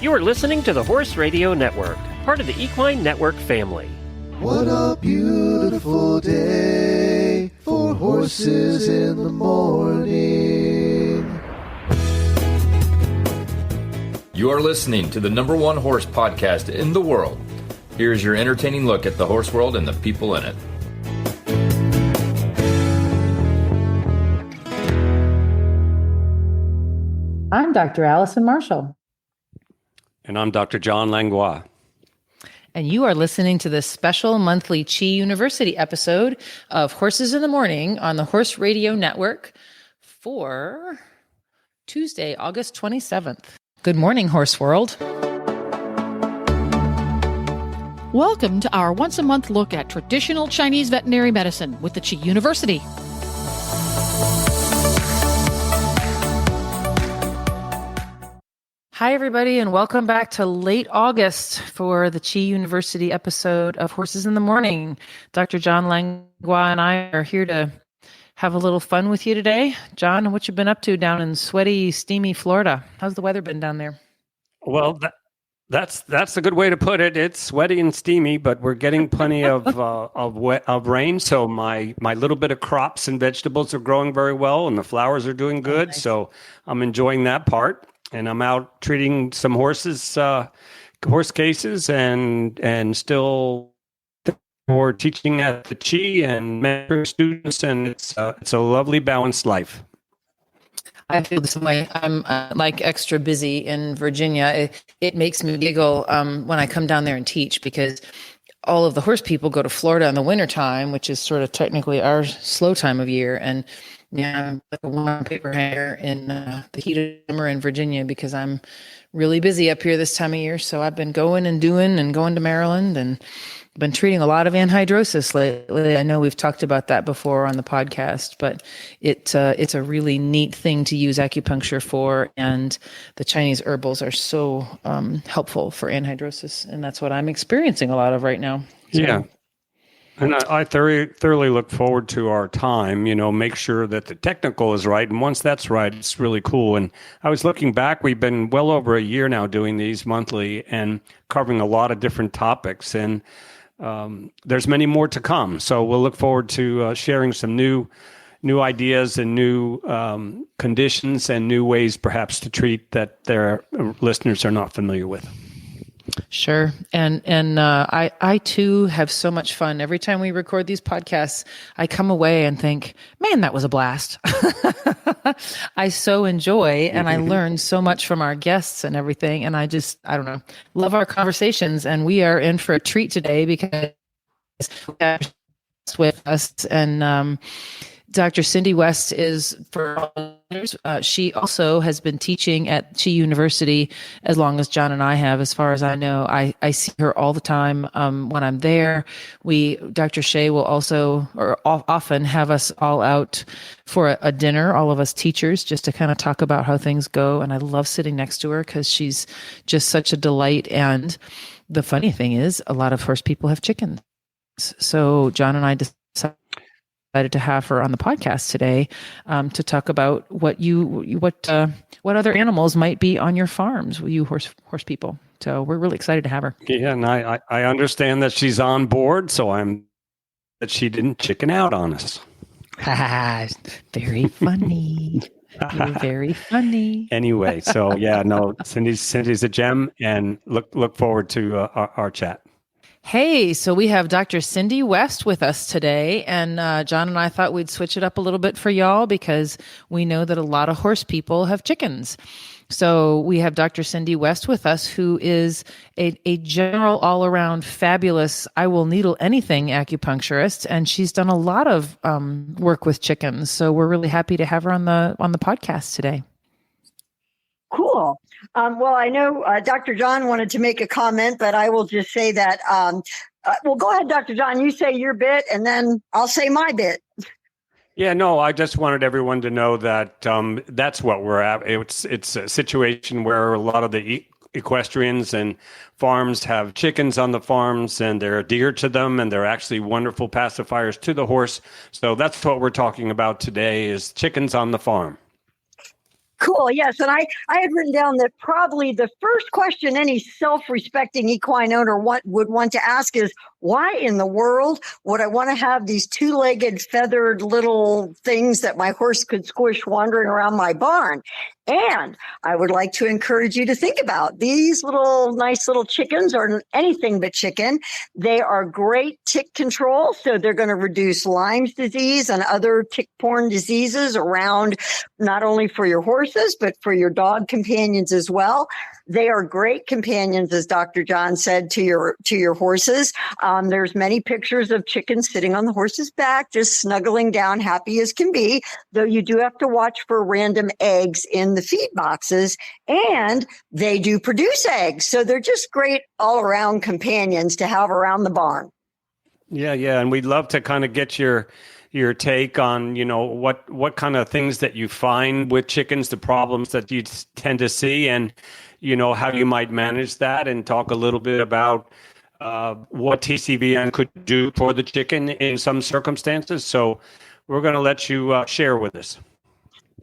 You are listening to the Horse Radio Network, part of the Equine Network family. What a beautiful day for horses in the morning. You are listening to the #1 horse podcast in the world. Here's your entertaining look at the horse world and the people in it. I'm Dr. Allison Marshall. And I'm Dr. John Langlois. And you are listening to the special monthly Chi University episode of Horses in the Morning on the Horse Radio Network for Tuesday, August 27th. Good morning, Horse World. Welcome to our once-a-month look at traditional Chinese veterinary medicine with the Chi University. Hi, everybody, and welcome back to late August for the Chi University episode of Horses in the Morning. Dr. John Langlois and I are here to have a little fun with you today. John, what you been up to down in sweaty, steamy Florida? How's the weather been down there? Well, that's a good way to put it. It's sweaty and steamy, but we're getting plenty of rain. So my little bit of crops and vegetables are growing very well, and the flowers are doing good. Nice. So I'm enjoying that part. And I'm out treating some horses, horse cases, and still for teaching at the Chi and mentoring students, and it's a lovely balanced life. I feel the same way. I'm like extra busy in Virginia. It makes me giggle when I come down there and teach, because all of the horse people go to Florida in the wintertime, which is sort of technically our slow time of year. And yeah, I'm like a warm paper hanger in the heat of summer in Virginia, because I'm really busy up here this time of year. So I've been going and doing and going to Maryland, and been treating a lot of anhidrosis lately. I know we've talked about that before on the podcast, but it's a really neat thing to use acupuncture for, and the Chinese herbals are so helpful for anhidrosis, and that's what I'm experiencing a lot of right now. So. Yeah. And I thoroughly look forward to our time, make sure that the technical is right. And once that's right, it's really cool. And I was looking back, we've been well over a year now doing these monthly and covering a lot of different topics. And there's many more to come. So we'll look forward to sharing some new ideas and new conditions and new ways perhaps to treat that their listeners are not familiar with. Sure. And I too have so much fun. Every time we record these podcasts, I come away and think, man, that was a blast. I so enjoy, and I learn so much from our guests and everything. And I don't know, love our conversations. And we are in for a treat today, because with us, and Dr. Cindy West is, for others, she also has been teaching at Chi University as long as John and I have. As far as I know, I see her all the time when I'm there. Dr. Shea will also, or often, have us all out for a dinner, all of us teachers, just to kind of talk about how things go. And I love sitting next to her, because she's just such a delight. And the funny thing is, a lot of horse people have chickens. So John and I decided to have her on the podcast today to talk about what other animals might be on your farms, you horse people. So we're really excited to have her. Yeah, and I understand that she's on board, so that she didn't chicken out on us. Very funny. You're very funny. Anyway, so yeah, no, Cindy's a gem, and look forward to our chat. Hey, so we have Dr. Cindy West with us today, and John and I thought we'd switch it up a little bit for y'all, because we know that a lot of horse people have chickens. So we have Dr. Cindy West with us, who is a general, all-around fabulous, I will needle anything acupuncturist, and she's done a lot of work with chickens. So we're really happy to have her on the podcast today. Cool. Well, I know Dr. John wanted to make a comment, but I will just say that, well, go ahead, Dr. John, you say your bit, and then I'll say my bit. Yeah, no, I just wanted everyone to know that that's what we're at. It's a situation where a lot of the equestrians and farms have chickens on the farms, and they're dear to them, and they're actually wonderful pacifiers to the horse. So that's what we're talking about today, is chickens on the farm. Cool. Yes. And I had written down that probably the first question any self-respecting equine owner would want to ask is, why in the world would I want to have these two-legged feathered little things that my horse could squish wandering around my barn? And I would like to encourage you to think about these nice little chickens are anything but chicken. They are great tick control. So they're going to reduce Lyme's disease and other tick-borne diseases around, not only for your horses, but for your dog companions as well. They are great companions, as Dr. John said, to your horses. There's many pictures of chickens sitting on the horse's back, just snuggling down, happy as can be, though you do have to watch for random eggs in the feed boxes, and they do produce eggs. So they're just great all-around companions to have around the barn. Yeah. And we'd love to kind of get your take on, what kind of things that you find with chickens, the problems that you tend to see, and, how you might manage that, and talk a little bit about what TCVM could do for the chicken in some circumstances. So we're going to let you share with us.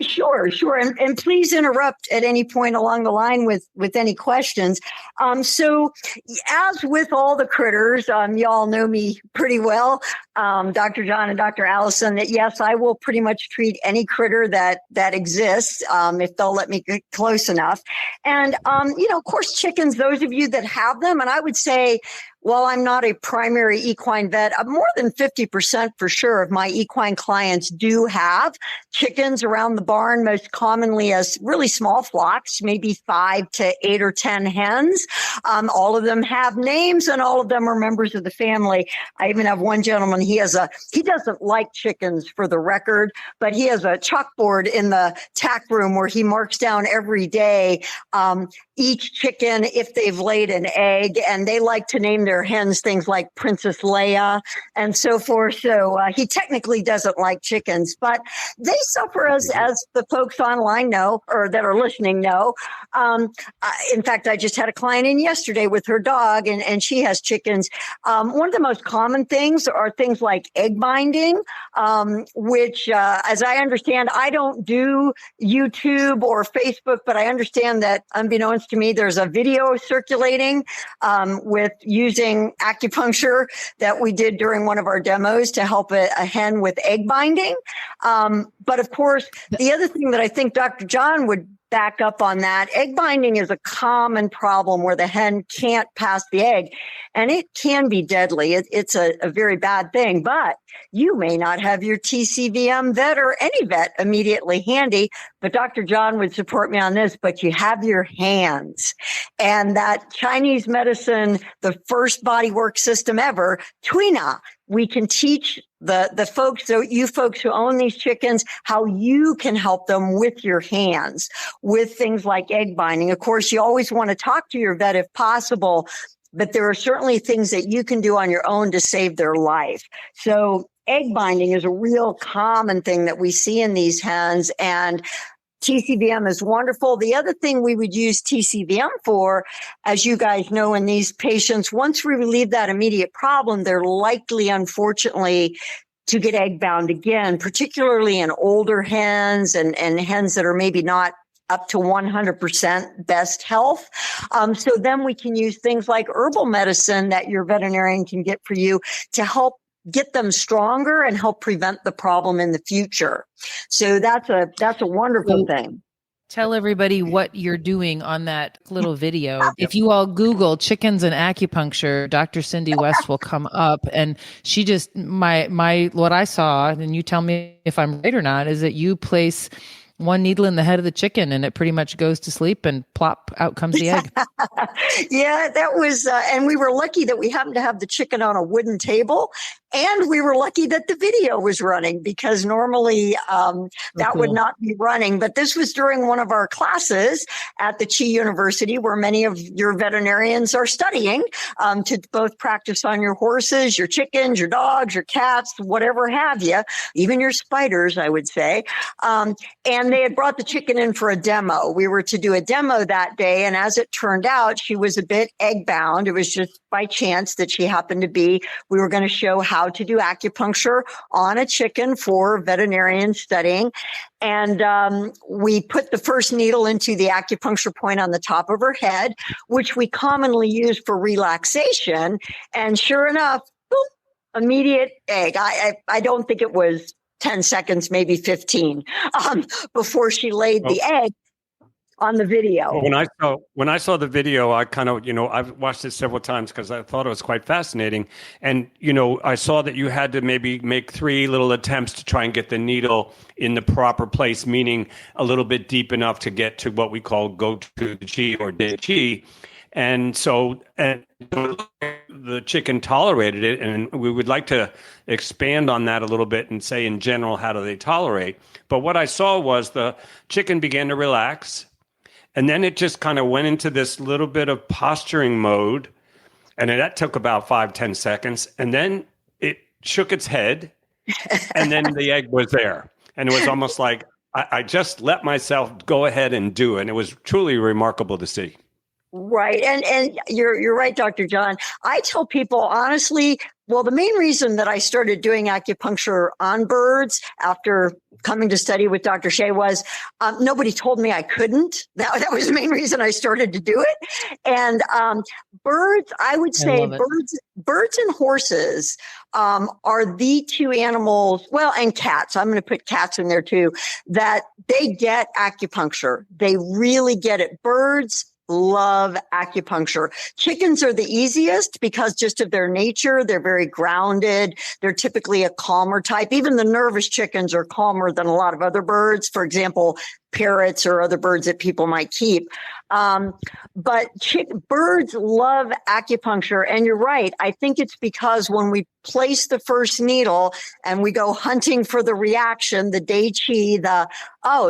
Sure. And please interrupt at any point along the line with any questions. So as with all the critters, y'all know me pretty well, Dr. John and Dr. Allison, that yes, I will pretty much treat any critter that exists, if they'll let me get close enough. And, of course, chickens, those of you that have them, and I would say, while I'm not a primary equine vet, more than 50% for sure of my equine clients do have chickens around the barn, most commonly as really small flocks, maybe 5 to 8 or 10 hens. All of them have names and all of them are members of the family. I even have one gentleman, he doesn't like chickens for the record, but he has a chalkboard in the tack room where he marks down every day each chicken if they've laid an egg, and they like to name their hens things like Princess Leia and so forth. So he technically doesn't like chickens, but they suffer, as the folks online know, or that are listening know. In fact, I just had a client in yesterday with her dog, and she has chickens. One of the most common things are things like egg binding, which, as I understand, I don't do YouTube or Facebook, but I understand that, unbeknownst to me, there's a video circulating with using acupuncture that we did during one of our demos to help a hen with egg binding. But of course, the other thing that I think Dr. John would back up on that, egg binding is a common problem where the hen can't pass the egg, and it can be deadly. It's a very bad thing, but you may not have your TCVM vet or any vet immediately handy, but Dr. John would support me on this, but you have your hands. And that Chinese medicine, the first bodywork system ever, Tui-na, we can teach the folks, so you folks who own these chickens, how you can help them with your hands with things like egg binding. Of course, you always want to talk to your vet if possible, but there are certainly things that you can do on your own to save their life. So egg binding is a real common thing that we see in these hens, and TCVM is wonderful. The other thing we would use TCVM for, as you guys know, in these patients, once we relieve that immediate problem, they're likely, unfortunately, to get egg bound again, particularly in older hens and hens that are maybe not up to 100% best health. So then we can use things like herbal medicine that your veterinarian can get for you to help get them stronger and help prevent the problem in the future. So that's a wonderful thing. Tell everybody what you're doing on that little video. If you all Google chickens and acupuncture, Dr. Cindy West will come up, and she just, what I saw, and you tell me if I'm right or not, is that you place one needle in the head of the chicken and it pretty much goes to sleep, and plop, out comes the egg. Yeah, that was, and we were lucky that we happened to have the chicken on a wooden table, and we were lucky that the video was running, because normally that would not be running. But this was during one of our classes at the Chi University, where many of your veterinarians are studying to both practice on your horses, your chickens, your dogs, your cats, whatever have you, even your spiders, I would say. And they had brought the chicken in for a demo. We were to do a demo that day, and as it turned out, she was a bit egg bound. It was just by chance that she happened to be. We were going to show how how to do acupuncture on a chicken for veterinarian studying. And we put the first needle into the acupuncture point on the top of her head, which we commonly use for relaxation. And sure enough, boom, immediate egg. I don't think it was 10 seconds, maybe 15, before she laid the egg on the video. Well, when I saw the video, I kind of, I've watched it several times because I thought it was quite fascinating. And, I saw that you had to maybe make 3 little attempts to try and get the needle in the proper place, meaning a little bit deep enough to get to what we call go to the chi or de chi. And so the chicken tolerated it, and we would like to expand on that a little bit and say in general, how do they tolerate? But what I saw was the chicken began to relax, and then it just kind of went into this little bit of posturing mode, and that took about 5-10 seconds, and then it shook its head, and then the egg was there. And it was almost like I just let myself go ahead and do it. And it was truly remarkable to see. Right. And you're right, Dr. John. I tell people honestly, well, the main reason that I started doing acupuncture on birds after coming to study with Dr. Shea was nobody told me I couldn't. That was the main reason I started to do it. And birds, I would say birds and horses are the 2 animals, well, and cats. I'm going to put cats in there too, that they get acupuncture. They really get it. Birds love acupuncture. Chickens are the easiest because just of their nature, they're very grounded. They're typically a calmer type. Even the nervous chickens are calmer than a lot of other birds. For example, parrots or other birds that people might keep. But birds love acupuncture. And you're right. I think it's because when we place the first needle and we go hunting for the reaction, the dai chi,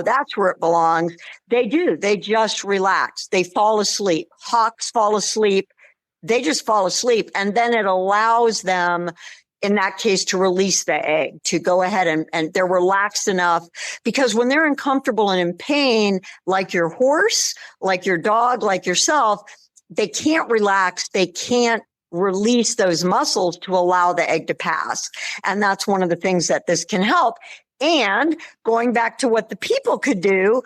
that's where it belongs. They do. They just relax. They fall asleep. Hawks fall asleep. They just fall asleep. And then it allows them, in that case, to release the egg, to go ahead and they're relaxed enough, because when they're uncomfortable and in pain, like your horse, like your dog, like yourself, they can't relax. They can't release those muscles to allow the egg to pass. And that's one of the things that this can help. And going back to what the people could do,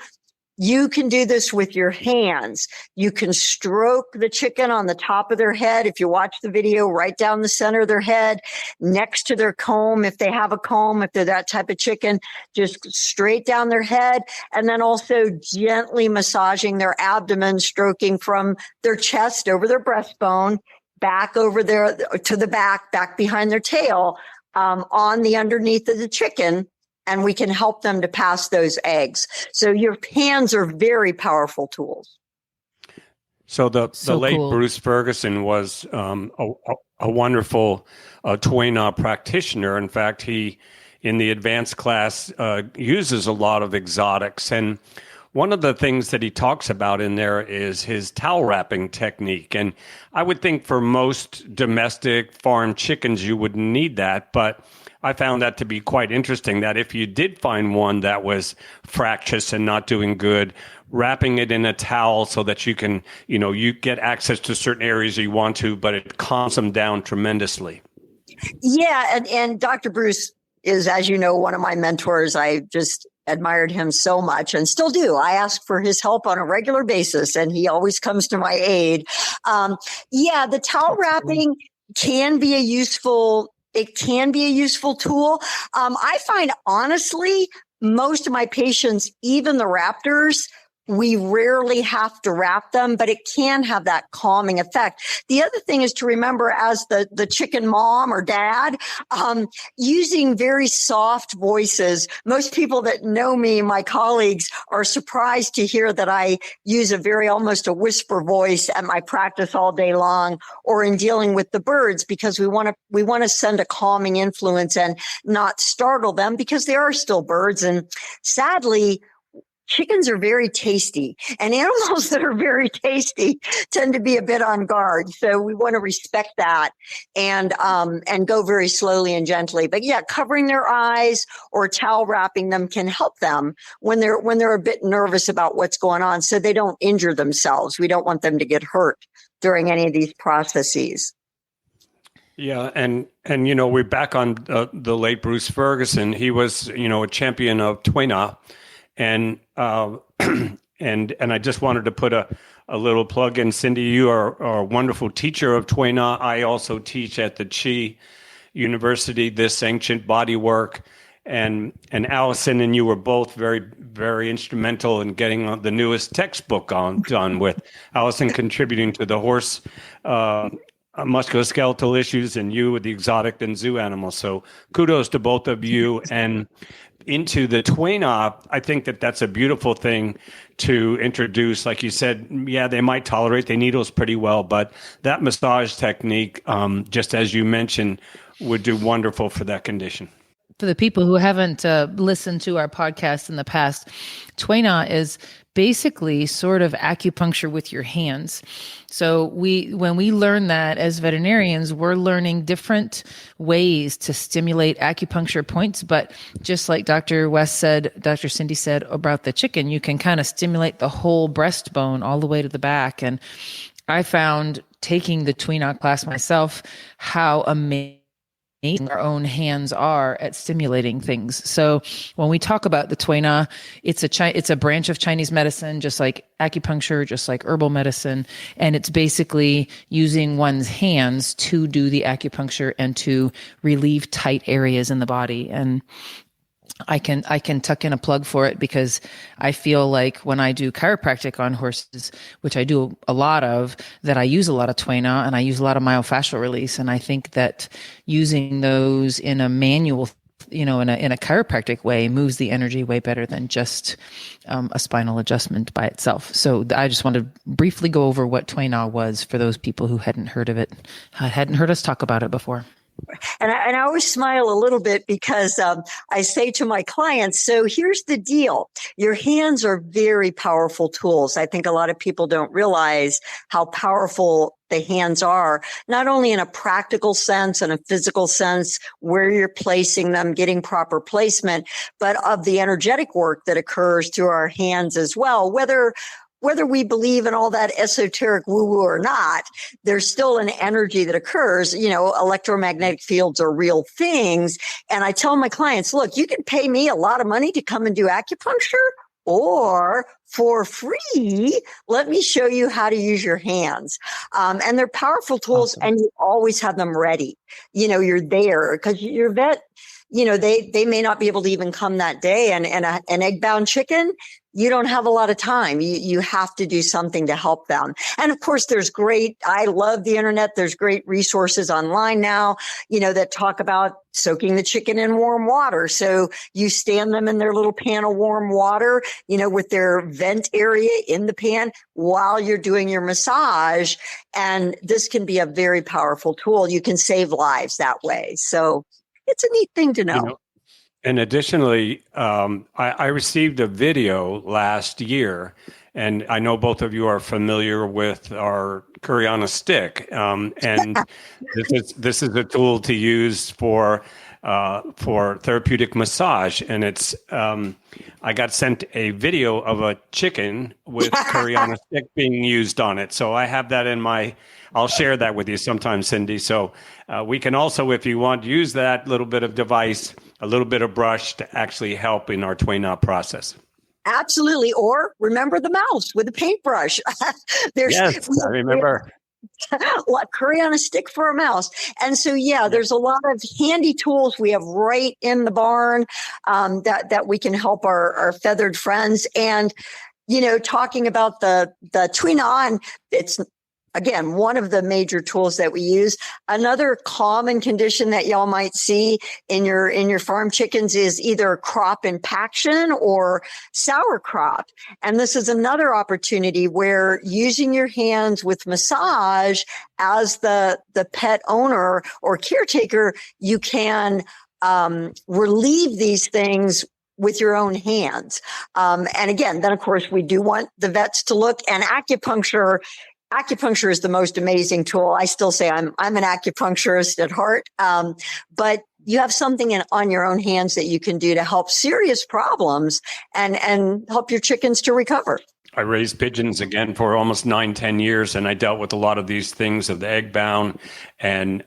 you can do this with your hands. You can stroke the chicken on the top of their head. If you watch the video, right down the center of their head, next to their comb, if they have a comb, if they're that type of chicken, just straight down their head. And then also gently massaging their abdomen, stroking from their chest over their breastbone, back over there to the back behind their tail, on the underneath of the chicken. And we can help them to pass those eggs. So your hands are very powerful tools. So the late cool. Bruce Ferguson was a wonderful Tui-na practitioner. In fact, he, in the advanced class, uses a lot of exotics. And one of the things that he talks about in there is his towel wrapping technique. And I would think for most domestic farm chickens, you wouldn't need that. But I found that to be quite interesting, that if you did find one that was fractious and not doing good, wrapping it in a towel so that you can, you get access to certain areas you want to, but it calms them down tremendously. Yeah. And Dr. Bruce is, as you know, one of my mentors. I just admired him so much and still do. I ask for his help on a regular basis, and he always comes to my aid. The towel wrapping can be a useful tool. I find, honestly, most of my patients, even the raptors, we rarely have to wrap them, but it can have that calming effect. The other thing is to remember, as the chicken mom or dad, using very soft voices. Most people that know me, my colleagues, are surprised to hear that I use almost a whisper voice at my practice all day long, or in dealing with the birds, because we want to send a calming influence and not startle them, because they are still birds. And sadly, chickens are very tasty, and animals that are very tasty tend to be a bit on guard. So we want to respect that and go very slowly and gently. But yeah, covering their eyes or towel wrapping them can help them when they're a bit nervous about what's going on, so they don't injure themselves. We don't want them to get hurt during any of these processes. Yeah, and we're back on the late Bruce Ferguson. He was a champion of Tui-na, and and I just wanted to put a little plug in. Cindy, you are a wonderful teacher of Tui-na. I also teach at the Chi University this ancient body work, and Allison and you were both very, very instrumental in getting the newest textbook done with Allison contributing to the horse musculoskeletal issues, and you with the exotic and zoo animals. So kudos to both of you. And into the Tui-na, I think that's a beautiful thing to introduce. Like you said, yeah, they might tolerate the needles pretty well, but that massage technique, just as you mentioned, would do wonderful for that condition. For the people who haven't listened to our podcast in the past, Tui-na is basically sort of acupuncture with your hands. So when we learn that as veterinarians, we're learning different ways to stimulate acupuncture points. But just like Dr. Cindy said about the chicken, you can kind of stimulate the whole breastbone all the way to the back. And I found taking the Tui-na class myself, how amazing our own hands are at stimulating things. So when we talk about the Tui-na, it's a branch of Chinese medicine, just like acupuncture, just like herbal medicine. And it's basically using one's hands to do the acupuncture and to relieve tight areas in the body. And I can tuck in a plug for it because I feel like when I do chiropractic on horses, which I do a lot of, that I use a lot of Tui-na and I use a lot of myofascial release. And I think that using those in a manual, in a chiropractic way moves the energy way better than just a spinal adjustment by itself. So I just want to briefly go over what Tui-na was for those people who hadn't heard of it, hadn't heard us talk about it before. And I always smile a little bit because I say to my clients, so here's the deal. Your hands are very powerful tools. I think a lot of people don't realize how powerful the hands are, not only in a practical sense and a physical sense, where you're placing them, getting proper placement, but of the energetic work that occurs through our hands as well, whether we believe in all that esoteric woo-woo or not, there's still an energy that occurs. Electromagnetic fields are real things. And I tell my clients, look, you can pay me a lot of money to come and do acupuncture, or for free, let me show you how to use your hands. And they're powerful tools, awesome. And you always have them ready. You're there because your vet, they may not be able to even come that day. And an egg-bound chicken, you don't have a lot of time. You have to do something to help them. And of course, I love the internet. There's great resources online now, that talk about soaking the chicken in warm water. So you stand them in their little pan of warm water, with their vent area in the pan while you're doing your massage. And this can be a very powerful tool. You can save lives that way. So it's a neat thing to know. And additionally, I received a video last year, and I know both of you are familiar with our Kuriana stick. And this is a tool to use for therapeutic massage. And it's I got sent a video of a chicken with Kuriana stick being used on it. So I have that I'll share that with you sometime, Cindy. So we can also, if you want, use that little bit of device, a little bit of brush to actually help in our Tui-na process. Absolutely. Or remember the mouse with a paintbrush. Yes, I remember. Curry on a stick for a mouse. And so, there's a lot of handy tools we have right in the barn that we can help our feathered friends. And, talking about the Tui-na, it's again, one of the major tools that we use. Another common condition that y'all might see in your farm chickens is either crop impaction or sour crop. And this is another opportunity where using your hands with massage as the pet owner or caretaker, you can relieve these things with your own hands. And again, then of course we do want the vets to look, and acupuncture is the most amazing tool. I still say I'm an acupuncturist at heart. But you have something on your own hands that you can do to help serious problems and help your chickens to recover. I raised pigeons again for almost 9-10 years, and I dealt with a lot of these things of the egg bound and,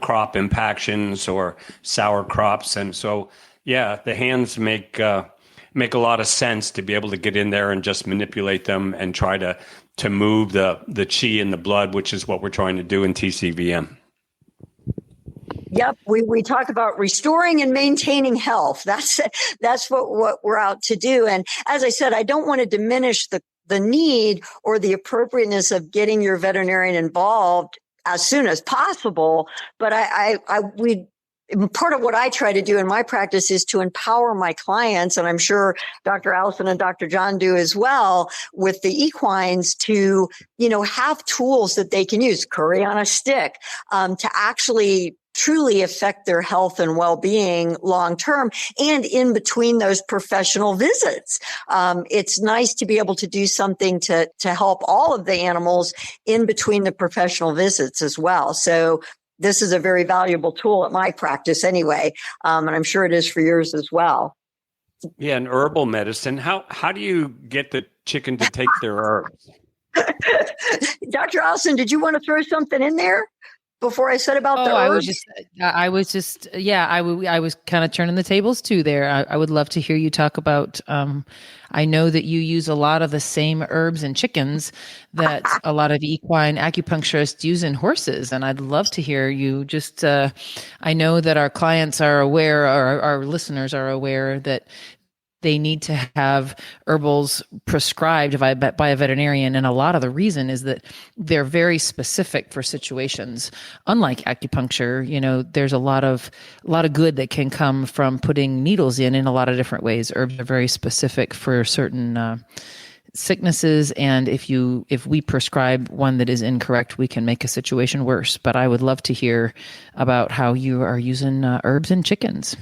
crop impactions or sour crops. And so, yeah, the hands make a lot of sense to be able to get in there and just manipulate them and try to move the qi in the blood, which is what we're trying to do in TCVM. Yep, we talk about restoring and maintaining health. That's what we're out to do. And as I said, I don't want to diminish the need or the appropriateness of getting your veterinarian involved as soon as possible. But part of what I try to do in my practice is to empower my clients, and I'm sure Dr. Allison and Dr. John do as well, with the equines to, have tools that they can use, curry on a stick, to actually truly affect their health and well-being long-term and in between those professional visits. It's nice to be able to do something to help all of the animals in between the professional visits as well. So this is a very valuable tool at my practice anyway, and I'm sure it is for yours as well. Yeah, and herbal medicine. How do you get the chicken to take their herbs? Dr. Allison, did you want to throw something in there before I said about the herbs? I was kind of turning the tables too there. I would love to hear you talk about, I know that you use a lot of the same herbs in chickens that a lot of equine acupuncturists use in horses. And I'd love to hear you just, I know that our clients are aware, or our listeners are aware that they need to have herbals prescribed by a veterinarian. And a lot of the reason is that they're very specific for situations. Unlike acupuncture, there's a lot of good that can come from putting needles in a lot of different ways. Herbs are very specific for certain sicknesses. And if we prescribe one that is incorrect, we can make a situation worse. But I would love to hear about how you are using herbs in chickens.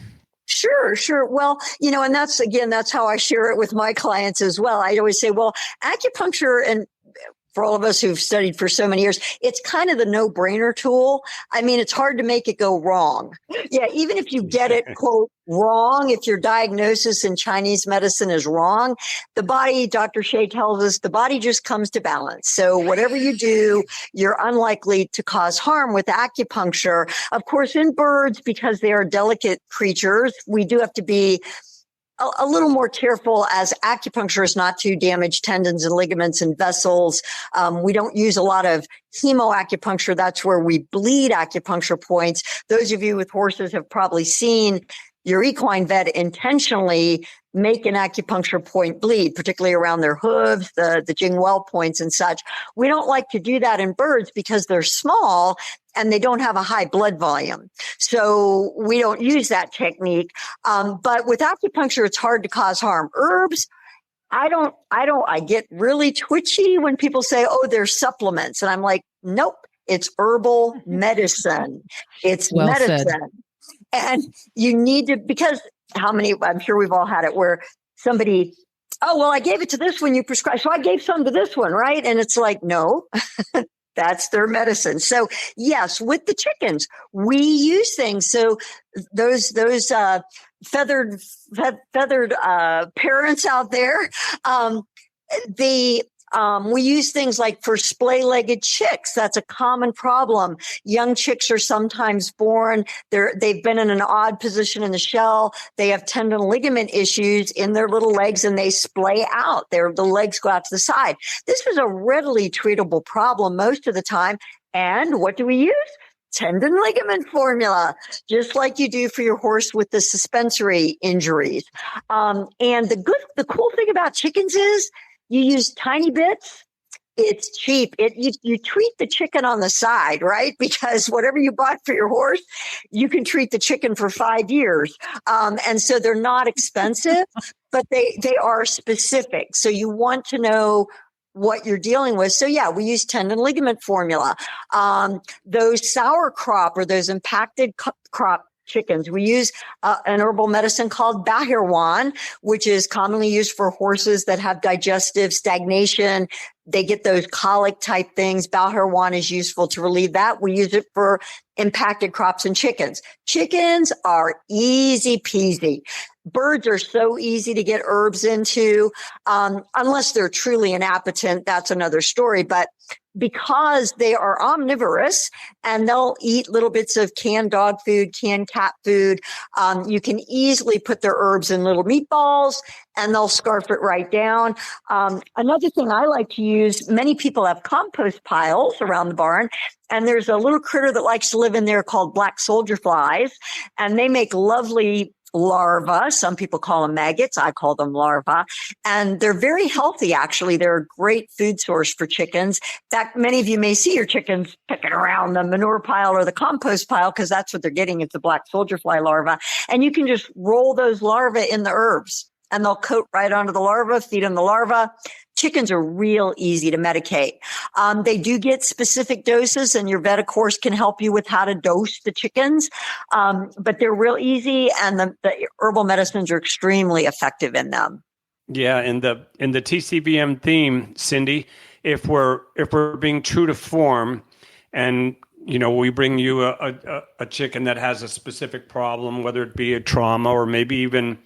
Sure. Well, and that's how I share it with my clients as well. I always say, well, acupuncture, and for all of us who've studied for so many years, it's kind of the no-brainer tool. I mean, it's hard to make it go wrong. Yeah, even if you get it, quote, wrong, if your diagnosis in Chinese medicine is wrong, the body, Dr. Shea tells us, the body just comes to balance. So whatever you do, you're unlikely to cause harm with acupuncture. Of course, in birds, because they are delicate creatures, we do have to be a little more careful as acupuncturists not to damage tendons and ligaments and vessels. We don't use a lot of hemoacupuncture. That's where we bleed acupuncture points. Those of you with horses have probably seen your equine vet intentionally make an acupuncture point bleed, particularly around their hooves, the Jingwell points and such. We don't like to do that in birds because they're small and they don't have a high blood volume. So we don't use that technique. But with acupuncture, it's hard to cause harm. Herbs, I get really twitchy when people say, oh, they're supplements. And I'm like, nope, it's herbal medicine. It's well medicine. Said. And you need to, because I'm sure we've all had it where somebody, oh, well, I gave it to this one you prescribed, so I gave some to this one, right? And it's like, no, that's their medicine. So yes, with the chickens, we use things. So those feathered parents out there, we use things like for splay-legged chicks. That's a common problem. Young chicks are sometimes born. They've been in an odd position in the shell. They have tendon ligament issues in their little legs and they splay out. The legs go out to the side. This is a readily treatable problem most of the time. And what do we use? Tendon ligament formula, just like you do for your horse with the suspensory injuries. And the cool thing about chickens is you use tiny bits. It's cheap. You treat the chicken on the side, right? Because whatever you bought for your horse, you can treat the chicken for 5 years. And so they're not expensive, but they are specific. So you want to know what you're dealing with. So yeah, we use tendon ligament formula. Those sour crop or those impacted crop chickens, we use an herbal medicine called Bahirwan, which is commonly used for horses that have digestive stagnation. They get those colic type things. Bahirwan is useful to relieve that. We use it for impacted crops and chickens. Chickens are easy peasy. birds are so easy to get herbs into, unless they're truly inappetent. That's another story. But because they are omnivorous and they'll eat little bits of canned dog food, canned cat food, you can easily put their herbs in little meatballs and they'll scarf it right down. Another thing I like to use, many people have compost piles around the barn, and there's a little critter that likes to live in there called black soldier flies, and they make lovely larvae. Some people call them maggots. I call them larvae. And they're very healthy, actually. They're a great food source for chickens. In fact, many of you may see your chickens picking around the manure pile or the compost pile because that's what they're getting. It's the black soldier fly larva. And you can just roll those larvae in the herbs and they'll coat right onto the larva, feed them the larva. Chickens are real easy to medicate. They do get specific doses, and your vet, of course, can help you with how to dose the chickens. But they're real easy, and the herbal medicines are extremely effective in them. Yeah, in the TCVM theme, Cindy, if we're being true to form, and we bring you a chicken that has a specific problem, whether it be a trauma or maybe even,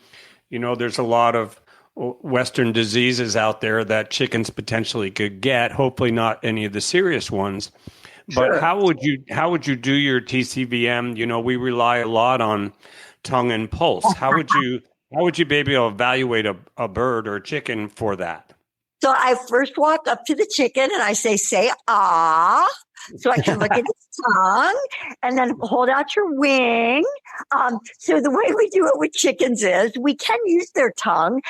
there's a lot of Western diseases out there that chickens potentially could get, hopefully not any of the serious ones. But Sure. how would you do your TCVM? We rely a lot on tongue and pulse. How would you be able to evaluate a bird or a chicken for that? So I first walk up to the chicken and I say, ah, so I can look at its tongue, and then hold out your wing. So the way we do it with chickens is we can use their tongue.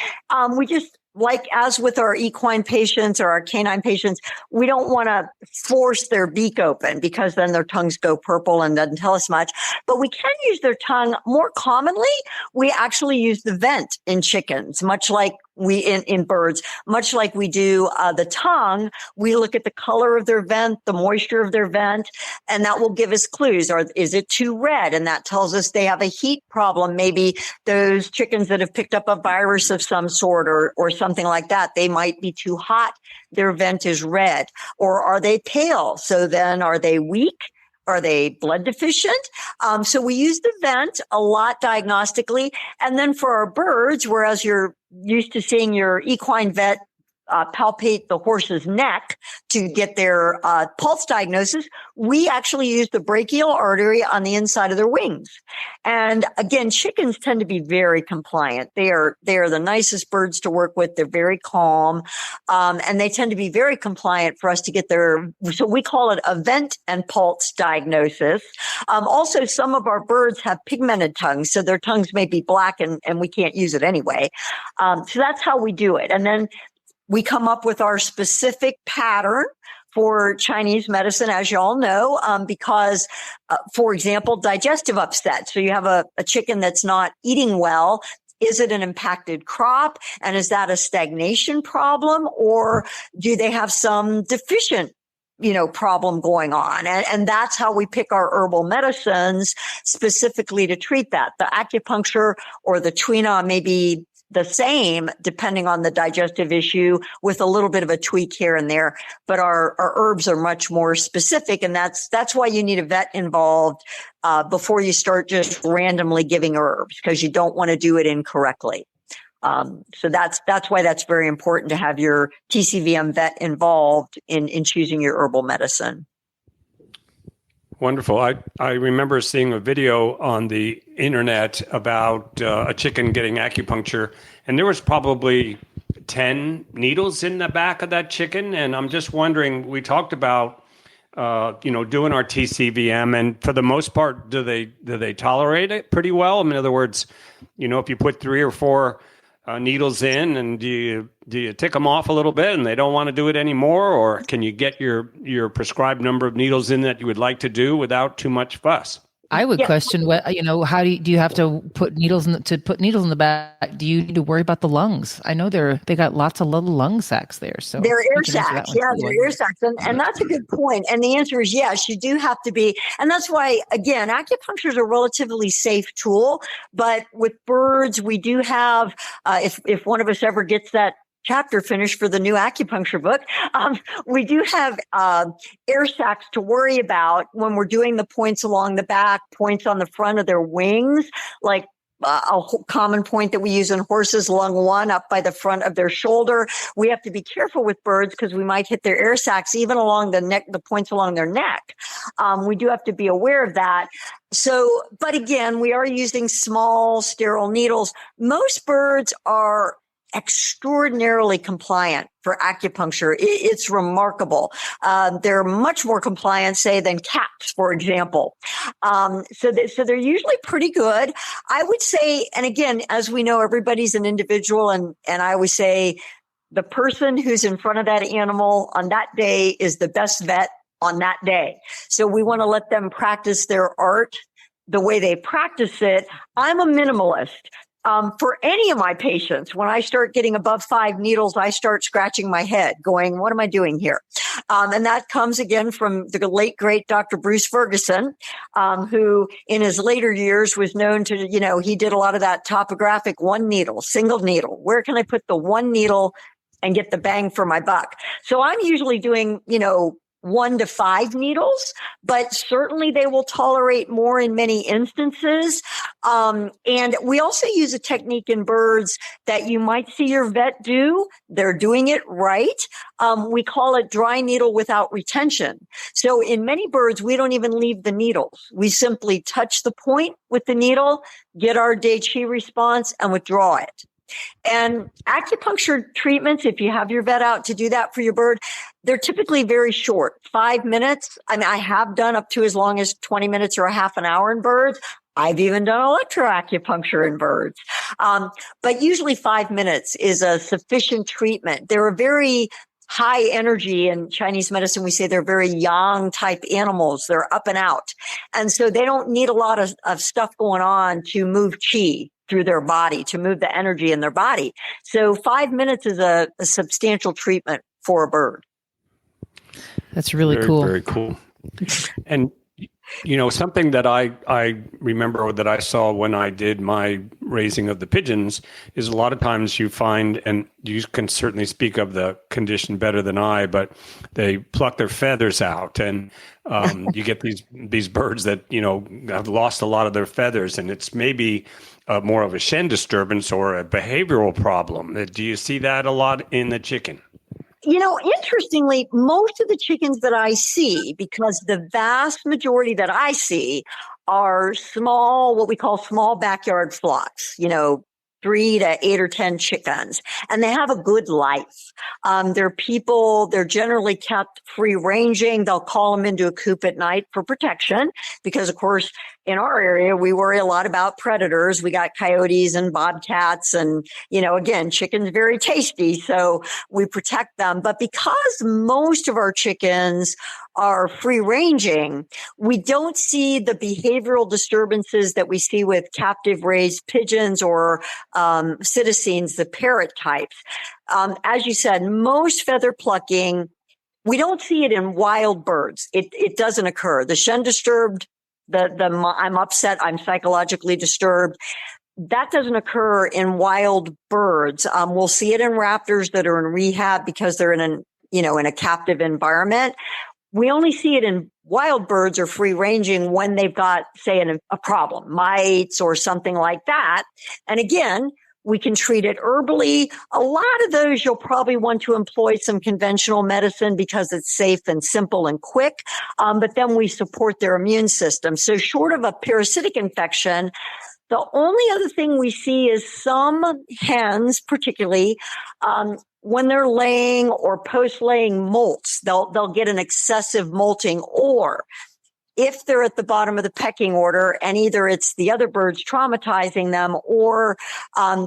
We just, like as with our equine patients or our canine patients, we don't want to force their beak open because then their tongues go purple and doesn't tell us much. But we can use their tongue. More commonly, we actually use the vent in chickens, much like we in birds, much like we do the tongue. We look at the color of their vent, the moisture of their vent, and that will give us clues. Or is it too red? And that tells us they have a heat problem. Maybe those chickens that have picked up a virus of some sort or something like that, they might be too hot. Their vent is red. Or are they pale? So then are they weak? Are they blood deficient? So we use the vent a lot diagnostically. And then for our birds, whereas you're used to seeing your equine vet palpate the horse's neck to get their pulse diagnosis, we actually use the brachial artery on the inside of their wings. And again, chickens tend to be very compliant. They are the nicest birds to work with. They're very calm, and they tend to be very compliant for us to get so we call it a vent and pulse diagnosis. Also, some of our birds have pigmented tongues, so their tongues may be black and we can't use it anyway. So that's how we do it. And then we come up with our specific pattern for Chinese medicine, as you all know, because, for example, digestive upset. So you have a chicken that's not eating well. Is it an impacted crop? And is that a stagnation problem? Or do they have some deficient problem going on? And that's how we pick our herbal medicines specifically to treat that. The acupuncture or the Tui-na may be the same depending on the digestive issue with a little bit of a tweak here and there. But our herbs are much more specific. And that's why you need a vet involved before you start just randomly giving herbs, because you don't want to do it incorrectly. So that's why that's very important to have your TCVM vet involved in choosing your herbal medicine. Wonderful. I remember seeing a video on the internet about a chicken getting acupuncture, and there was probably 10 needles in the back of that chicken. And I'm just wondering, we talked about, doing our TCVM, and for the most part, do they tolerate it pretty well? In other words, if you put 3 or 4 needles in, and do you tick them off a little bit and they don't want to do it anymore, or can you get your prescribed number of needles in that you would like to do without too much fuss? I would question what, how do you have to put needles in the back? Do you need to worry about the lungs? I know they got lots of little lung sacs there. So they're air sacs. Yeah, they're air sacs. And that's a good point. And the answer is yes, you do have to be. And that's why, again, acupuncture is a relatively safe tool. But with birds, we do have, if one of us ever gets that chapter finished for the new acupuncture book, we do have air sacs to worry about when we're doing the points along the back, points on the front of their wings. Like common point that we use in horses, lung 1 up by the front of their shoulder. We have to be careful with birds because we might hit their air sacs, even along the neck, the points along their neck. We do have to be aware of that. So, but again, we are using small sterile needles. Most birds are extraordinarily compliant for acupuncture. It's remarkable. They're much more compliant, say, than cats, for example. So they're usually pretty good. I would say, and again, as we know, everybody's an individual, and I always say the person who's in front of that animal on that day is the best vet on that day. So we want to let them practice their art the way they practice it. I'm a minimalist. For any of my patients, when I start getting above 5 needles, I start scratching my head going, what am I doing here? And that comes again from the late, great Dr. Bruce Ferguson, who in his later years was known to, he did a lot of that topographic one needle, single needle. Where can I put the one needle and get the bang for my buck? So I'm usually doing, 1 to 5 needles, but certainly they will tolerate more in many instances. And we also use a technique in birds that you might see your vet do. They're doing it right. We call it dry needle without retention. So in many birds, we don't even leave the needles. We simply touch the point with the needle, get our De Qi response, and withdraw it. And acupuncture treatments, if you have your vet out to do that for your bird, they're typically very short, 5 minutes. I mean, I have done up to as long as 20 minutes or a half an hour in birds. I've even done electroacupuncture in birds. But usually 5 minutes is a sufficient treatment. They're a very high energy. In Chinese medicine, we say they're very yang type animals. They're up and out. And so they don't need a lot of stuff going on to move qi through their body, to move the energy in their body. So 5 minutes is a substantial treatment for a bird. That's really very, cool. Very cool. And, something that I remember that I saw when I did my raising of the pigeons is a lot of times you find, and you can certainly speak of the condition better than I, but they pluck their feathers out, and you get these birds that, have lost a lot of their feathers, and it's maybe more of a Shen disturbance or a behavioral problem. Do you see that a lot in the chicken? Interestingly, most of the chickens that I see, because the vast majority that I see are small, what we call small backyard flocks, 3 to 8 or 10 chickens, and they have a good life. They're generally kept free ranging. They'll call them into a coop at night for protection because, of course, in our area, we worry a lot about predators. We got coyotes and bobcats and, again, chicken's very tasty. So we protect them. But because most of our chickens are free ranging, we don't see the behavioral disturbances that we see with captive raised pigeons or citizens, the parrot types. As you said, most feather plucking, we don't see it in wild birds. It doesn't occur. The Shen disturbed, I'm upset, I'm psychologically disturbed, that doesn't occur in wild birds. We'll see it in raptors that are in rehab because they're in a captive environment. We only see it in wild birds or free ranging when they've got, say, a problem, mites or something like that. And again, we can treat it herbally. A lot of those you'll probably want to employ some conventional medicine because it's safe and simple and quick. But then we support their immune system. So short of a parasitic infection, the only other thing we see is some hens, particularly, when they're laying or post-laying molts, they'll get an excessive molting, or if they're at the bottom of the pecking order and either it's the other birds traumatizing them or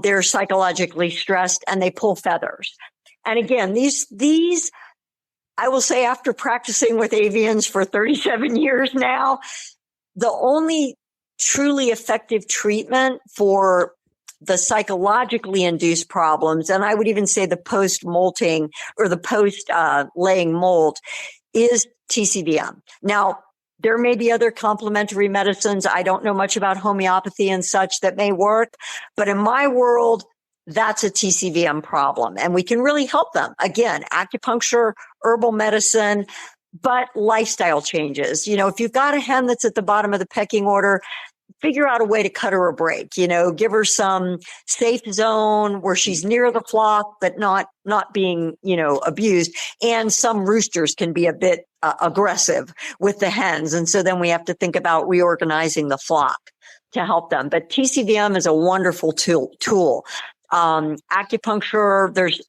they're psychologically stressed and they pull feathers. And again, these, I will say, after practicing with avians for 37 years now, the only truly effective treatment for the psychologically induced problems, and I would even say the post-molting or the post-laying molt, is TCVM. Now, there may be other complementary medicines. I don't know much about homeopathy and such that may work, but in my world, that's a TCVM problem, and we can really help them. Again, acupuncture, herbal medicine, but lifestyle changes. If you've got a hen that's at the bottom of the pecking order, figure out a way to cut her a break, give her some safe zone where she's near the flock, but not being, abused. And some roosters can be a bit aggressive with the hens. And so then we have to think about reorganizing the flock to help them. But TCVM is a wonderful tool. Acupuncture,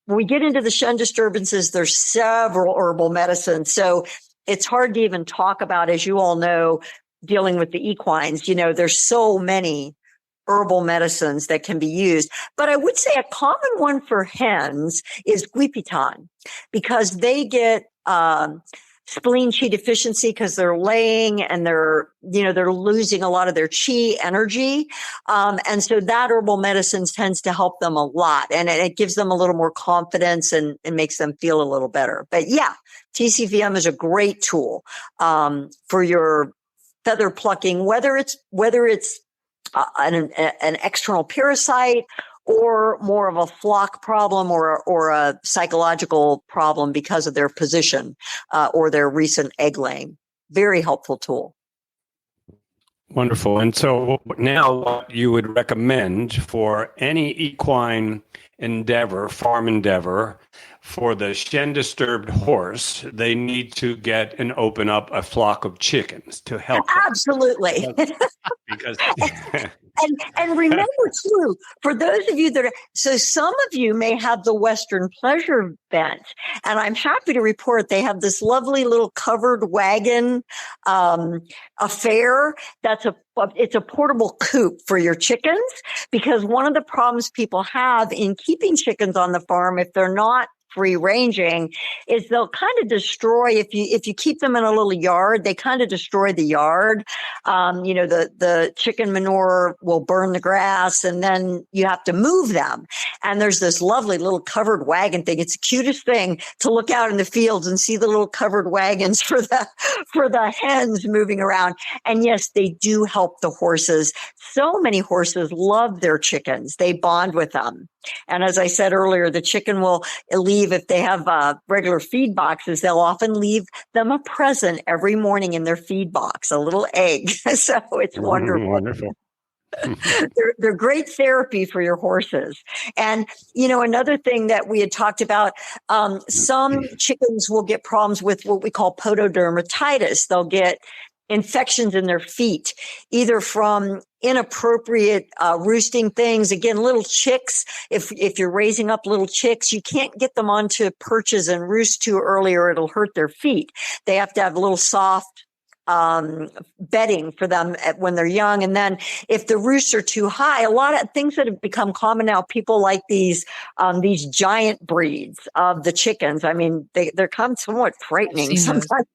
when we get into the Shen disturbances, there's several herbal medicines. So it's hard to even talk about, as you all know, dealing with the equines. There's so many herbal medicines that can be used. But I would say a common one for hens is guipitan, because they get spleen qi deficiency because they're laying and they're losing a lot of their qi energy. And so that herbal medicine tends to help them a lot, and it gives them a little more confidence and makes them feel a little better. But yeah, TCVM is a great tool for your feather plucking, whether it's an external parasite or more of a flock problem or a psychological problem because of their position or their recent egg laying. Very helpful tool. Wonderful. And so now what you would recommend for any equine endeavor, farm endeavor, for the Shen disturbed horse, they need to get and open up a flock of chickens to help them. Absolutely. Because and remember too, for those of you so some of you may have the Western pleasure bent, and I'm happy to report they have this lovely little covered wagon affair. It's a portable coop for your chickens, because one of the problems people have in keeping chickens on the farm, if they're not free ranging, is they'll kind of destroy, if you keep them in a little yard, they kind of destroy the yard. The chicken manure will burn the grass, and then you have to move them. And there's this lovely little covered wagon thing. It's the cutest thing to look out in the fields and see the little covered wagons for the hens moving around. And yes, they do help the horses. So many horses love their chickens. They bond with them. And as I said earlier, the chicken will leave, if they have regular feed boxes, they'll often leave them a present every morning in their feed box, a little egg. So it's wonderful. Wonderful. They're great therapy for your horses. And, another thing that we had talked about, some chickens will get problems with what we call pododermatitis. They'll get infections in their feet, either from inappropriate roosting things. Again, little chicks, if you're raising up little chicks, you can't get them onto perches and roost too early or it'll hurt their feet. They have to have a little soft bedding for them when they're young. And then if the roosts are too high, a lot of things that have become common now, people like these giant breeds of the chickens. I mean, they're kind of somewhat frightening sometimes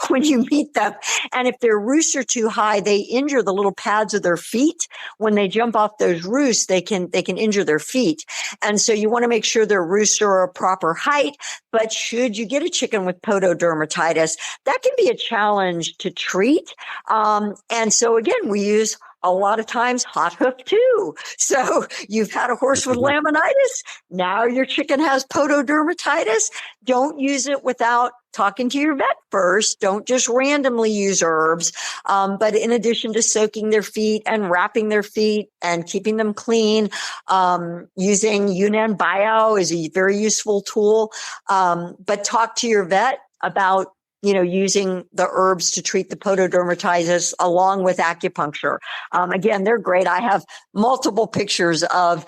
when you meet them. And if their roosts are too high, they injure the little pads of their feet. When they jump off those roosts, they can injure their feet. And so you want to make sure their roosts are a proper height. But should you get a chicken with pododermatitis, that can be a challenge to treat. And so again, we use a lot of times hot hoof too. So you've had a horse with laminitis. Now your chicken has pododermatitis. Don't use it without talking to your vet first. Don't just randomly use herbs. But in addition to soaking their feet and wrapping their feet and keeping them clean, using Yunnan Bio is a very useful tool. But talk to your vet about using the herbs to treat the pododermatitis along with acupuncture. Again, they're great. I have multiple pictures of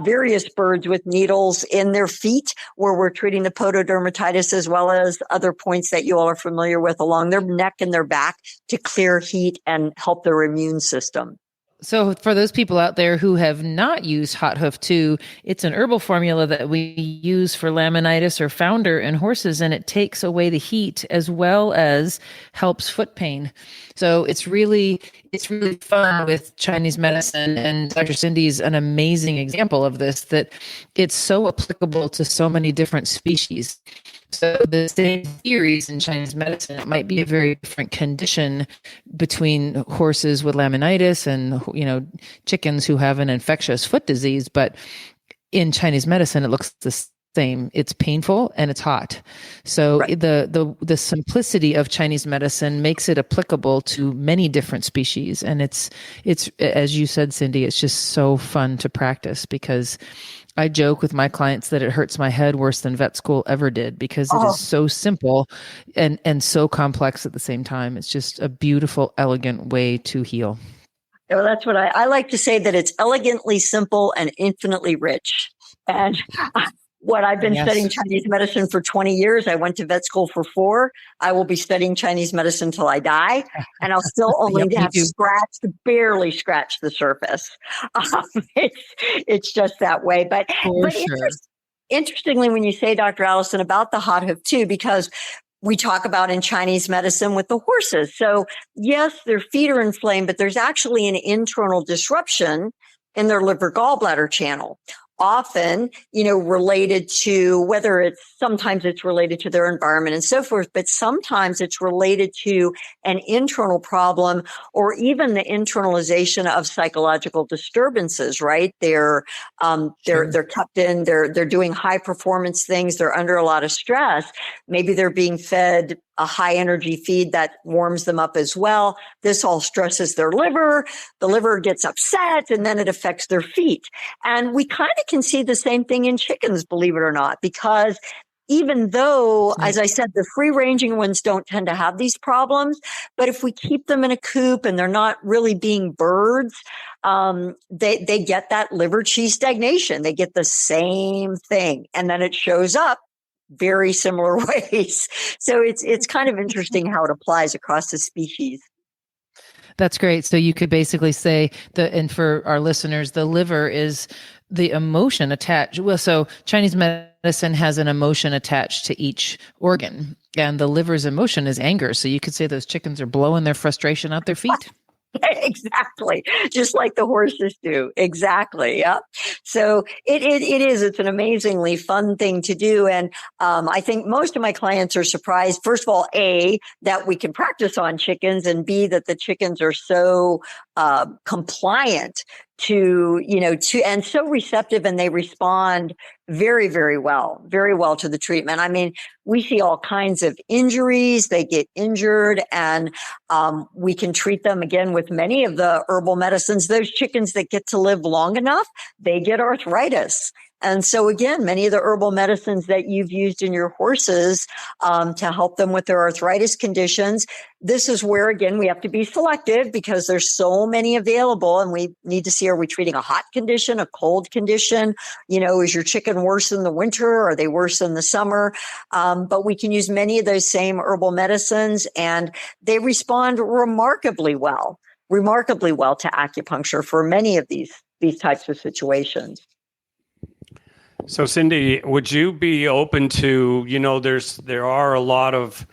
various birds with needles in their feet where we're treating the pododermatitis, as well as other points that you all are familiar with along their neck and their back to clear heat and help their immune system. So for those people out there who have not used Hot Hoof 2, it's an herbal formula that we use for laminitis or founder in horses, and it takes away the heat as well as helps foot pain. So it's really fun with Chinese medicine, and Dr. Cindy's an amazing example of this, that it's so applicable to so many different species. So the same theories in Chinese medicine, it might be a very different condition between horses with laminitis and, chickens who have an infectious foot disease. But in Chinese medicine, it looks the same. It's painful and it's hot. So Right. the simplicity of Chinese medicine makes it applicable to many different species. And it's as you said, Cindy, it's just so fun to practice because I joke with my clients that it hurts my head worse than vet school ever did because it is so simple and so complex at the same time. It's just a beautiful, elegant way to heal. Well, that's what I like to say, that it's elegantly simple and infinitely rich. And what I've been studying Chinese medicine for 20 years. I went to vet school for 4. I will be studying Chinese medicine till I die. And I'll still only have barely scratched the surface. It's just that way. But interestingly, when you say, Dr. Allison, about the hot hoof too, because we talk about in Chinese medicine with the horses. So yes, their feet are inflamed, but there's actually an internal disruption in their liver gallbladder channel. Often, related to sometimes it's related to their environment and so forth, but sometimes it's related to an internal problem or even the internalization of psychological disturbances, right? They're kept in, they're doing high performance things. They're under a lot of stress. Maybe they're being fed a high energy feed that warms them up as well. This all stresses their liver. The liver gets upset and then it affects their feet. And we kind of can see the same thing in chickens, believe it or not, because even though, as I said, the free ranging ones don't tend to have these problems, but if we keep them in a coop and they're not really being birds, they get that liver qi stagnation. They get the same thing. And then it shows up very similar ways. So it's kind of interesting how it applies across the species. That's great. So you could basically say and for our listeners, the liver is the emotion attached. Well, so Chinese medicine has an emotion attached to each organ, and the liver's emotion is anger. So you could say those chickens are blowing their frustration out their feet. Exactly. Just like the horses do. Exactly. Yeah. So it's an amazingly fun thing to do. And I think most of my clients are surprised, first of all, A, that we can practice on chickens, and B, that the chickens are so compliant and so receptive, and they respond very, very well to the treatment. I mean, we see all kinds of injuries. They get injured, and we can treat them again with many of the herbal medicines. Those chickens that get to live long enough, they get arthritis. And so again, many of the herbal medicines that you've used in your horses to help them with their arthritis conditions, this is where, again, we have to be selective because there's so many available, and we need to see, are we treating a hot condition, a cold condition? Is your chicken worse in the winter? Are they worse in the summer? But we can use many of those same herbal medicines, and they respond remarkably well to acupuncture for many of these types of situations. So, Cindy, would you be open to, there are a lot of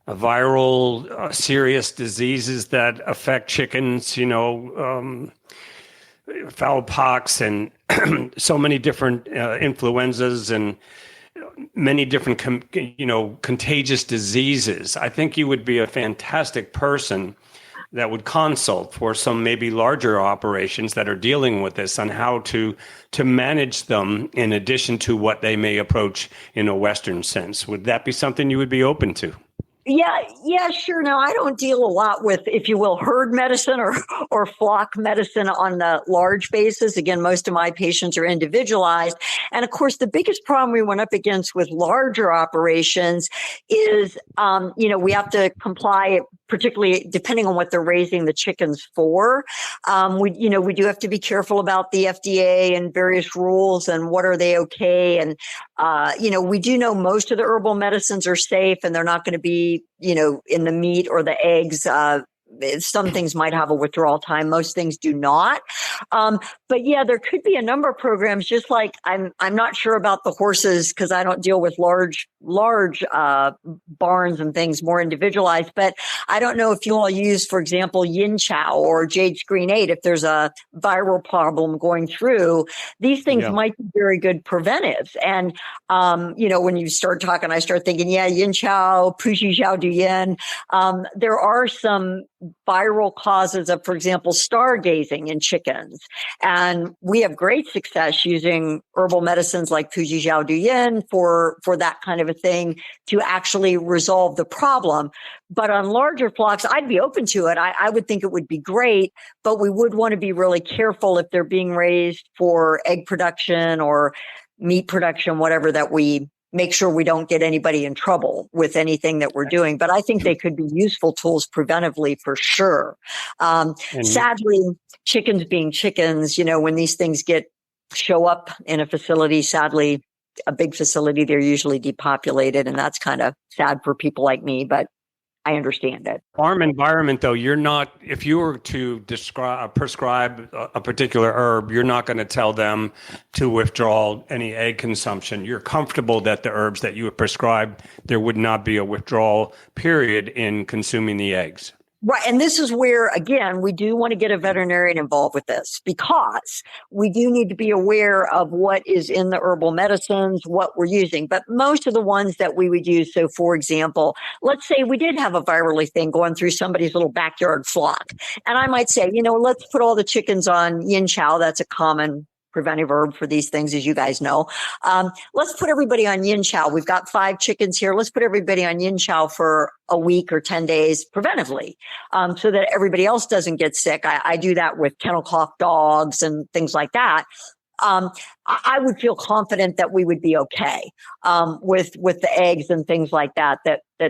viral serious diseases that affect chickens, fowl pox and so many different influenzas and many different, contagious diseases. I think you would be a fantastic person that would consult for some maybe larger operations that are dealing with this on how to manage them in addition to what they may approach in a Western sense. Would that be something you would be open to? Yeah, sure. Now, I don't deal a lot with, if you will, herd medicine or flock medicine on the large basis. Again, most of my patients are individualized. And of course, the biggest problem we went up against with larger operations is, we have to comply, particularly depending on what they're raising the chickens for. We do have to be careful about the FDA and various rules and what are they okay. And, we do know most of the herbal medicines are safe and they're not going to be, in the meat or the eggs. Some things might have a withdrawal time. Most things do not. But yeah, there could be a number of programs, just like I'm not sure about the horses because I don't deal with large barns and things, more individualized. But I don't know if you all use, for example, Yin Chow or Jade's Green 8. If there's a viral problem going through, these things might be very good preventives. And, when you start talking, I start thinking, Yin Chow, Puxi Xiao Du Yin. There are some viral causes of, for example, stargazing in chickens. And we have great success using herbal medicines like Fuji Zhao Du Yin for that kind of a thing to actually resolve the problem. But on larger flocks, I'd be open to it. I would think it would be great, but we would want to be really careful if they're being raised for egg production or meat production, whatever, that we make sure we don't get anybody in trouble with anything that we're doing. But I think they could be useful tools preventively for sure. Sadly, chickens being chickens, when these things show up in a facility, sadly, a big facility, they're usually depopulated. And that's kind of sad for people like me, but I understand it. Farm environment, though, you're not, if you were to prescribe a particular herb, you're not going to tell them to withdraw any egg consumption. You're comfortable that the herbs that you would prescribe, there would not be a withdrawal period in consuming the eggs. Right. And this is where, again, we do want to get a veterinarian involved with this, because we do need to be aware of what is in the herbal medicines, what we're using. But most of the ones that we would use, so for example, let's say we did have a virally thing going through somebody's little backyard flock. And I might say, let's put all the chickens on yin chow. That's a common preventive herb for these things, as you guys know. Let's put everybody on yin chow. We've got 5 chickens here. Let's put everybody on yin chow for a week or 10 days preventively, so that everybody else doesn't get sick. I do that with kennel cough dogs and things like that. I would feel confident that we would be okay with the eggs and things like that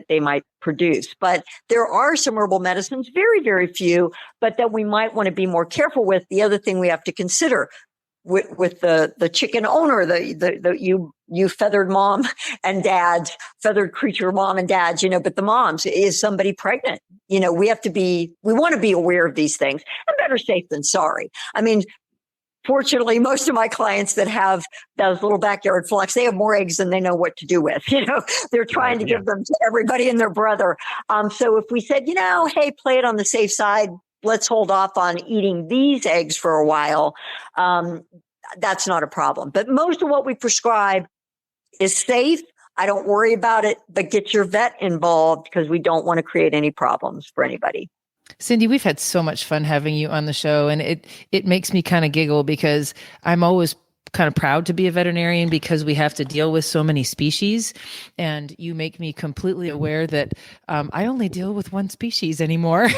they might produce. But there are some herbal medicines, very, very few, but that we might want to be more careful with. The other thing we have to consider with the chicken owner, you feathered mom and dads, feathered creature mom and dads, but the moms, is somebody pregnant? We want to be aware of these things, and better safe than sorry. I mean, fortunately, most of my clients that have those little backyard flocks, they have more eggs than they know what to do with. They're trying to give them to everybody and their brother. So if we said, hey, play it on the safe side, let's hold off on eating these eggs for a while, that's not a problem. But most of what we prescribe is safe. I don't worry about it, but get your vet involved, because we don't want to create any problems for anybody. Cindy, we've had so much fun having you on the show, and it makes me kind of giggle, because I'm always kind of proud to be a veterinarian, because we have to deal with so many species, and you make me completely aware that I only deal with one species anymore.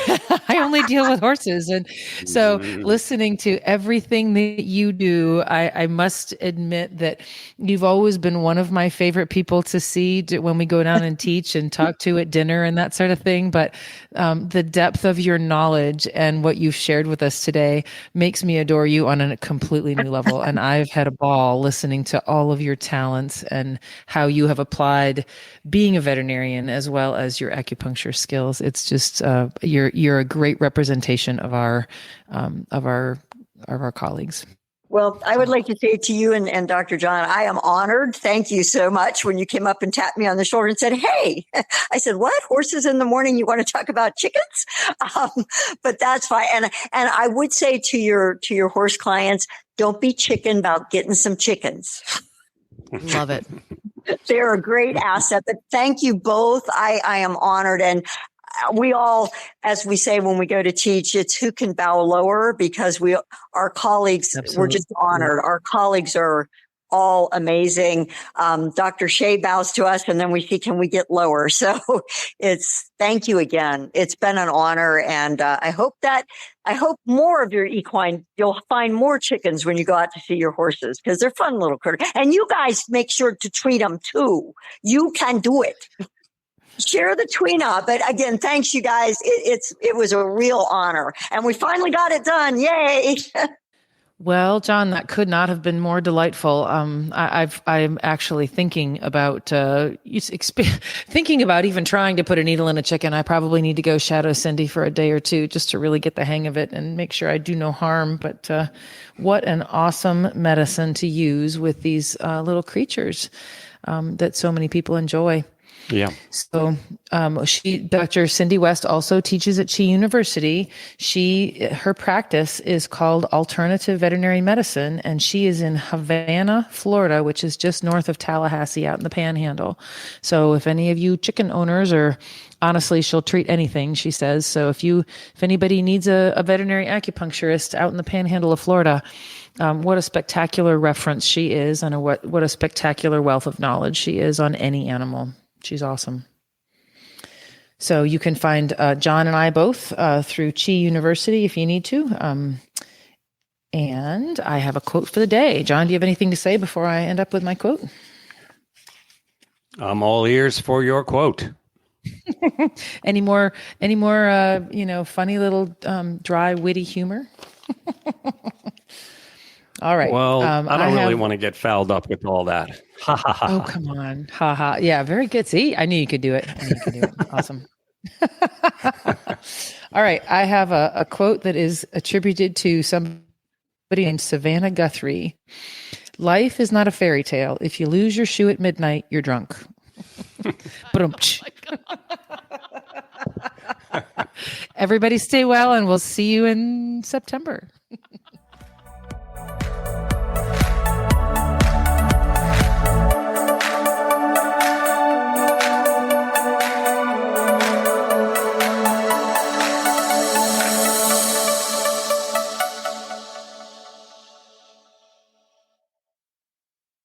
I only deal with horses. And so listening to everything that you do, I must admit that you've always been one of my favorite people to see when we go down and teach and talk to at dinner and that sort of thing. But the depth of your knowledge and what you've shared with us today makes me adore you on a completely new level. And I've had a ball listening to all of your talents and how you have applied being a veterinarian as well as your acupuncture skills. It's just you're a great representation of our colleagues. Well, I would like to say to you and Dr. John, I am honored. Thank you so much when you came up and tapped me on the shoulder and said, hey, I said, what? Horses in the morning? You want to talk about chickens? But that's fine. And I would say to your horse clients, don't be chicken about getting some chickens. Love it. They're a great asset. But thank you both. I am honored. And we all, as we say when we go to teach, it's who can bow lower, because our colleagues, Absolutely. We're just honored. Our colleagues are all amazing. Dr. Shea bows to us, and then we see, can we get lower? So thank you again. It's been an honor. And I hope more of your equine, you'll find more chickens when you go out to see your horses, because they're fun little critters. And you guys make sure to treat them too. You can do it. Share the Tui-na. But again, thanks you guys. It was a real honor, and we finally got it done. Yay. Well, John, that could not have been more delightful. I'm actually thinking about even trying to put a needle in a chicken. I probably need to go shadow Cindy for a day or two just to really get the hang of it and make sure I do no harm. But what an awesome medicine to use with these little creatures that so many people enjoy. Yeah. So Dr. Cindy West also teaches at Chi University. Her practice is called Alternative Veterinary Medicine, and she is in Havana, Florida, which is just north of Tallahassee out in the Panhandle. So if any of you chicken owners honestly, she'll treat anything, she says. So if anybody needs a veterinary acupuncturist out in the Panhandle of Florida, what a spectacular reference she is, and what a spectacular wealth of knowledge she is on any animal. She's awesome. So you can find John and I both through Chi University if you need to. And I have a quote for the day. John, do you have anything to say before I end up with my quote? I'm all ears for your quote. Any more funny little dry, witty humor? All right. Well, I don't really want to get fouled up with all that. Ha ha ha. Oh, come on. Ha ha. Yeah, very good. See, I knew you could do it. Awesome. All right. I have a quote that is attributed to somebody named Savannah Guthrie. Life is not a fairy tale. If you lose your shoe at midnight, you're drunk. Everybody stay well, and we'll see you in September.